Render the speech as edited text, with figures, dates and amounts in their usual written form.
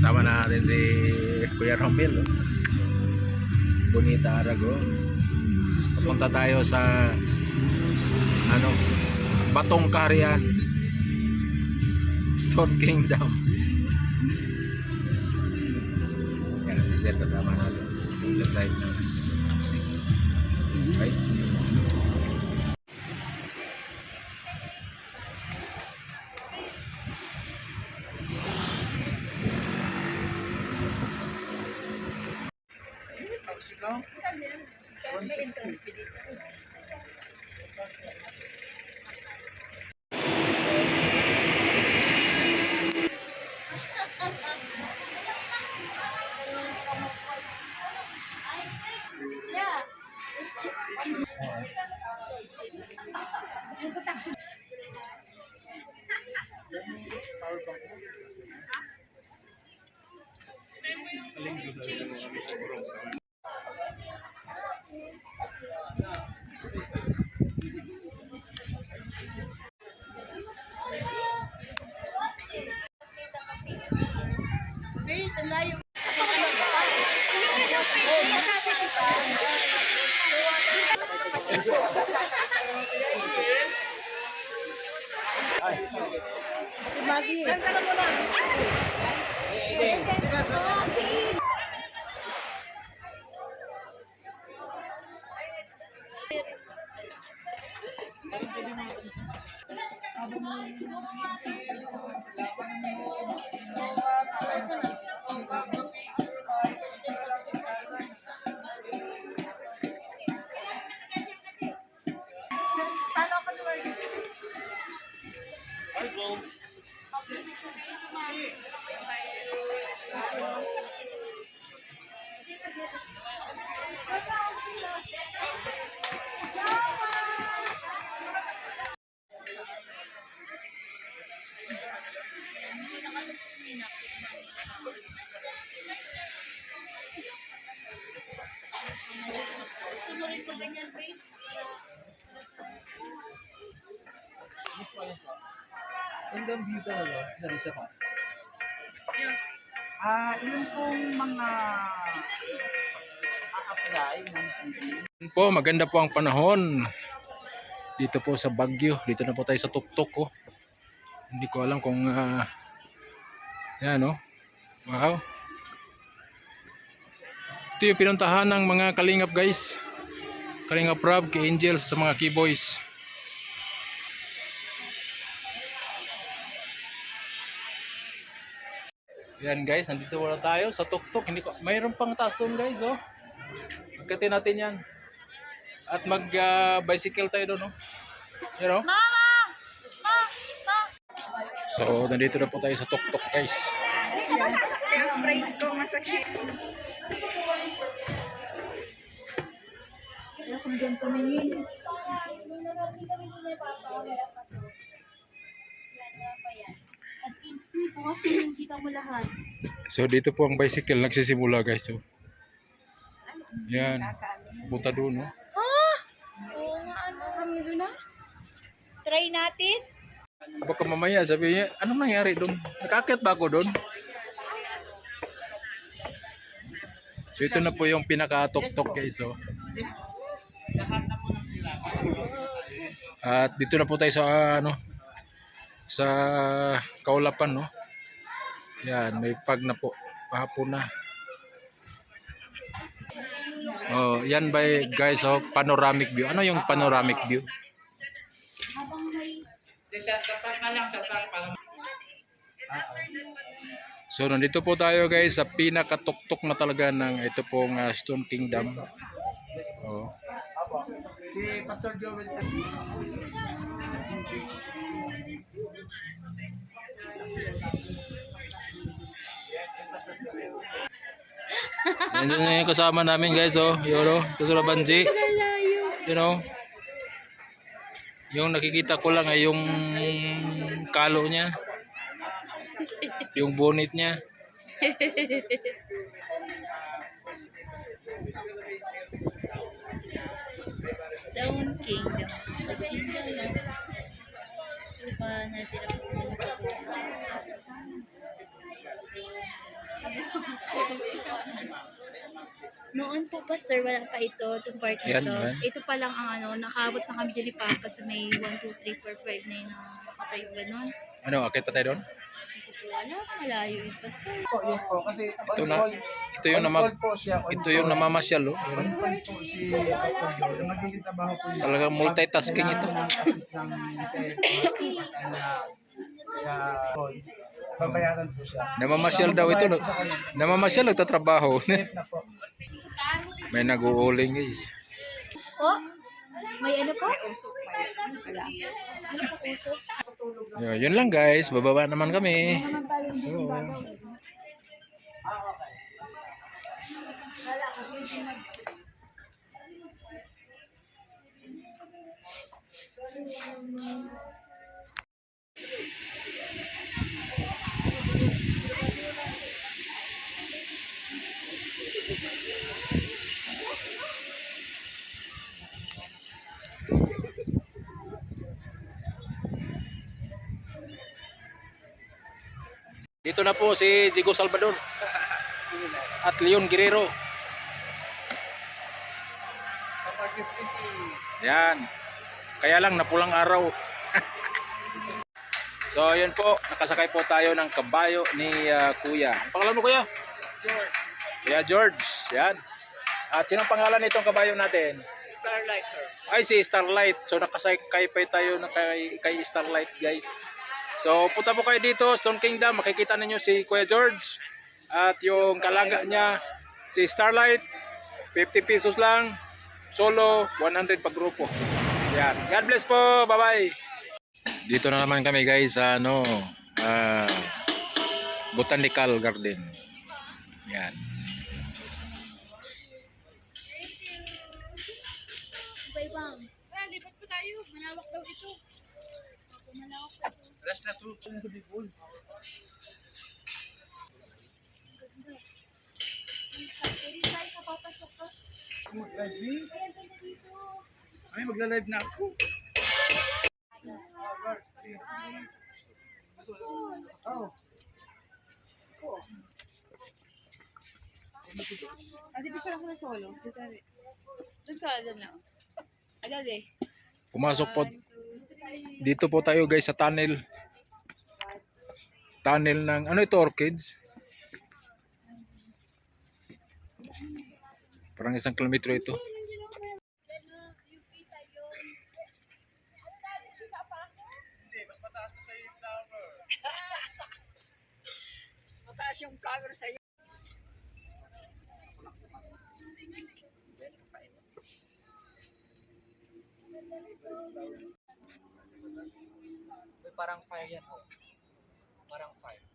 Sama natin si Kuya Romel, oh. Bonita Aragon. Papunta tayo sa Batong Kaharian, Stone Kingdom. Yan si Sir kasama natin. Nag-drive na taxi. Okay. Magi, kanta na muna. Hanggang dito na siya pa. Yun pong mga a-apply ng TV. Po, maganda po ang panahon dito po sa Baguio. Dito na po tayo sa tuktok ko. Hindi ko alam kung yan, oh. Wow. Ito yung pinuntahan ng mga Kalingap, guys. Kalingap Rob, kay Angels, sa mga Keyboys. Yan, guys, nandito wala tayo sa tuktok. Hindi ko, mayroon pang taas doon, guys, oh. Pagkatin natin yan. At mag bicycle tayo doon, oh. You know? So, nandito na po tayo sa tuktok, guys. Kaya spray ko masakit. Kung diyan tumingin. As in, po kasi yung kita mo lahat. So, dito po ang bicycle nagsisimula, guys. So, yan. Punta doon, oh. Oo nga, ano kami doon na? Try natin. Baka mamaya sabi niya, anong nangyari doon? Nakakit ba ako doon? So, ito na po yung pinaka-tuktok, guys, oh. At dito na po tayo sa sa Kaulapan, no. Yan, may pag na po, pahapon na. Oh, yan ba, guys, oh, panoramic view. Ano yung panoramic view? So, nandito po tayo, guys, sa pinakatuktok na talaga ng ito pong Stone Kingdom. Oh. Si Pastor Joel. Nandun na yung kasama namin, guys, oh. Yun, oh. Ito sila Banji. You know. Yung nakikita ko lang ay yung kalo niya. Yung bonnet niya. Stone Kingdom. Sa Kingdom na. Diba natin ang Noon po, Pastor, wala pa ito, itong part na Yan, ito. yan. Ito pa lang ang ano, nakabot na kami dyan ni Papa sa may 1, 2, 3, 4, 5 na yun na nakatayo ganon. Ano, akit pa tayo doon? Hindi ko po alam, malayo yun, Pastor. Po, yes po. Kasi Ito na, ito yung on-call po siya. ito yung namamasyal, oh. On-call po si Pastor Joe. Yung magiging trabaho po niya. Talagang multitasking ito. Kailangan ng assist ng kaya babayaran po siya. Namamasyal daw ito, no? Namamasyal, nagtatrabaho. Safe na po. May nag-uuling, guys. Po? May ano po? Wala. Ano po uso? Yun lang, guys. Bababa naman kami. Oo. Dito na po si Diego Salvador at Leon Guerrero. Yan. Kaya lang napulang araw. So yun po, nakasakay po tayo ng kabayo ni Kuya. Ang pangalan mo, Kuya? George. Kuya George. Yan. At sinong pangalan nitong kabayo natin? Starlight, sir. Ay, si Starlight. So nakasakay pa tayo na kay Starlight, guys. So punta po kayo dito, Stone Kingdom. Makikita ninyo si Kuya George at yung kalaga niya, si Starlight. 50 pesos lang. Solo, 100 pag grupo. Yan. God bless po. Bye-bye. Dito na naman kami, guys, sa Botanical Garden. Yan. Bye, bang. Lipat pa tayo. Malawak daw ito. Malawak pa ito. Last na to. Sa Bicol. Pwede tayo sa papasok ka. Mag-live? Ayan, ganda dito. Ay, magla-live na ako. Oh. Ate, picture ako ng solo. Doon ka, doon lang. Agad Pumasok po. Dito po tayo, guys, sa tunnel. Tunnel ng, ano ito, orchids? Parang 1 kilometro ito. Mataas yung flower sa'yo. Parang fire yan. Parang fire.